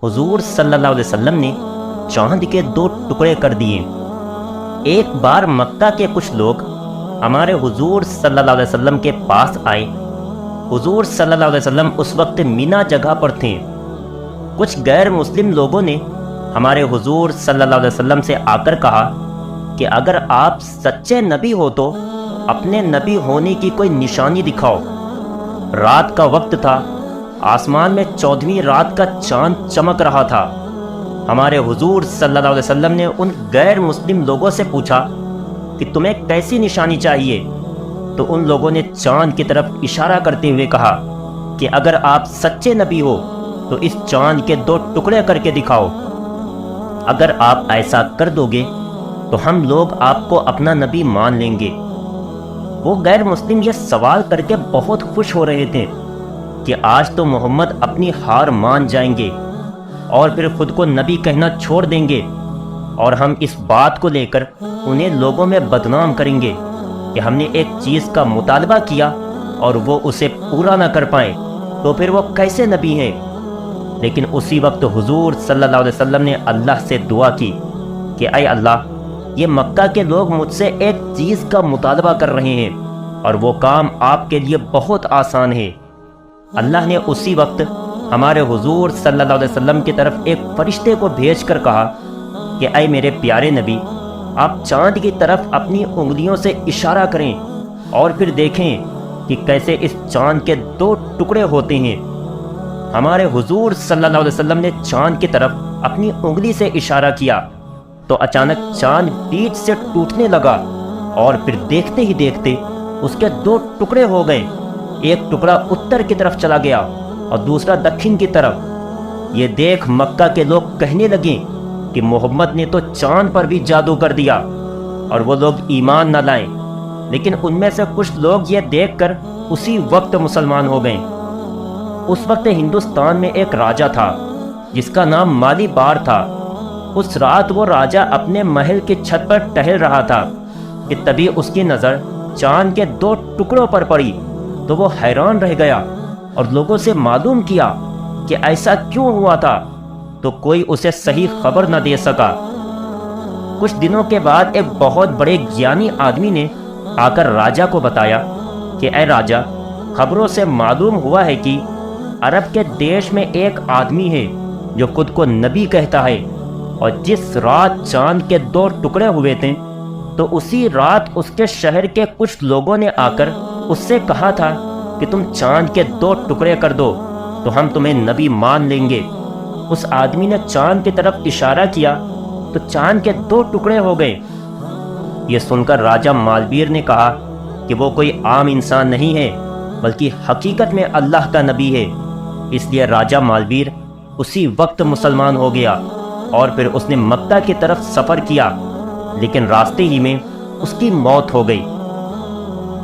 حضور صلی اللہ علیہ وسلم نے چاند کے 2 ٹکڑے کر دیے۔ ایک بار مکہ کے کچھ لوگ ہمارے حضور صلی اللہ علیہ وسلم کے پاس آئے۔ حضور صلی اللہ علیہ وسلم اس وقت مینا جگہ پر تھے۔ کچھ غیر مسلم لوگوں نے ہمارے حضور صلی اللہ علیہ وسلم سے آ کر کہا کہ اگر آپ سچے نبی ہو تو اپنے نبی ہونے کی کوئی نشانی دکھاؤ۔ رات کا وقت تھا، آسمان میں 14ویں رات کا چاند چمک رہا تھا۔ ہمارے حضور صلی اللہ علیہ وسلم نے ان غیر مسلم لوگوں سے پوچھا کہ تمہیں کیسی نشانی چاہیے؟ تو ان لوگوں نے چاند کی طرف اشارہ کرتے ہوئے کہا کہ اگر آپ سچے نبی ہو تو اس چاند کے 2 ٹکڑے کر کے دکھاؤ۔ اگر آپ ایسا کر دو گے تو ہم لوگ آپ کو اپنا نبی مان لیں گے۔ وہ غیر مسلم یہ سوال کر کے بہت خوش ہو رہے تھے کہ آج تو محمد اپنی ہار مان جائیں گے اور پھر خود کو نبی کہنا چھوڑ دیں گے، اور ہم اس بات کو لے کر انہیں لوگوں میں بدنام کریں گے کہ ہم نے ایک چیز کا مطالبہ کیا اور وہ اسے پورا نہ کر پائیں تو پھر وہ کیسے نبی ہیں؟ لیکن اسی وقت حضور صلی اللہ علیہ وسلم نے اللہ سے دعا کی کہ اے اللہ، یہ مکہ کے لوگ مجھ سے ایک چیز کا مطالبہ کر رہے ہیں اور وہ کام آپ کے لیے بہت آسان ہے۔ اللہ نے اسی وقت ہمارے حضور صلی اللہ علیہ وسلم کی طرف ایک فرشتے کو بھیج کر کہا کہ اے میرے پیارے نبی، آپ چاند کی طرف اپنی انگلیوں سے اشارہ کریں اور پھر دیکھیں کہ کیسے اس چاند کے 2 ٹکڑے ہوتے ہیں۔ ہمارے حضور صلی اللہ علیہ وسلم نے چاند کی طرف اپنی انگلی سے اشارہ کیا تو اچانک چاند بیچ سے ٹوٹنے لگا، اور پھر دیکھتے ہی دیکھتے اس کے 2 ٹکڑے ہو گئے۔ ایک ٹکڑا اتر کی طرف چلا گیا اور دوسرا دکھن کی طرف۔ یہ دیکھ مکہ کے لوگ کہنے لگے کہ محمد نے تو چاند پر بھی جادو کر دیا، اور وہ لوگ ایمان نہ لائیں۔ لیکن ان میں سے کچھ لوگ یہ دیکھ کر اسی وقت مسلمان ہو گئے۔ اس وقت ہندوستان میں ایک راجہ تھا جس کا نام مالی بار تھا۔ اس رات وہ راجہ اپنے محل کی چھت پر ٹہل رہا تھا کہ تبھی اس کی نظر چاند کے 2 ٹکڑوں پر پڑی تو وہ حیران رہ گیا اور لوگوں سے معلوم کیا کہ ایسا کیوں ہوا تھا، تو کوئی اسے صحیح خبر نہ دے سکا۔ کچھ دنوں کے بعد ایک بہت بڑے گیانی آدمی نے آ کر راجہ کو بتایا کہ اے راجہ، خبروں سے معلوم ہوا ہے کہ عرب کے دیش میں ایک آدمی ہے جو خود کو نبی کہتا ہے، اور جس رات چاند کے 2 ٹکڑے ہوئے تھے تو اسی رات اس کے شہر کے کچھ لوگوں نے آ کر اس سے کہا تھا کہ تم چاند کے 2 ٹکڑے کر دو تو ہم تمہیں نبی مان لیں گے۔ اس آدمی نے چاند کی طرف اشارہ کیا تو چاند کے 2 ٹکڑے ہو گئے۔ یہ سن کر راجہ مالبیر نے کہا کہ وہ کوئی عام انسان نہیں ہے بلکہ حقیقت میں اللہ کا نبی ہے۔ اس لیے راجہ مالبیر اسی وقت مسلمان ہو گیا، اور پھر اس نے مکہ کی طرف سفر کیا، لیکن راستے ہی میں اس کی موت ہو گئی۔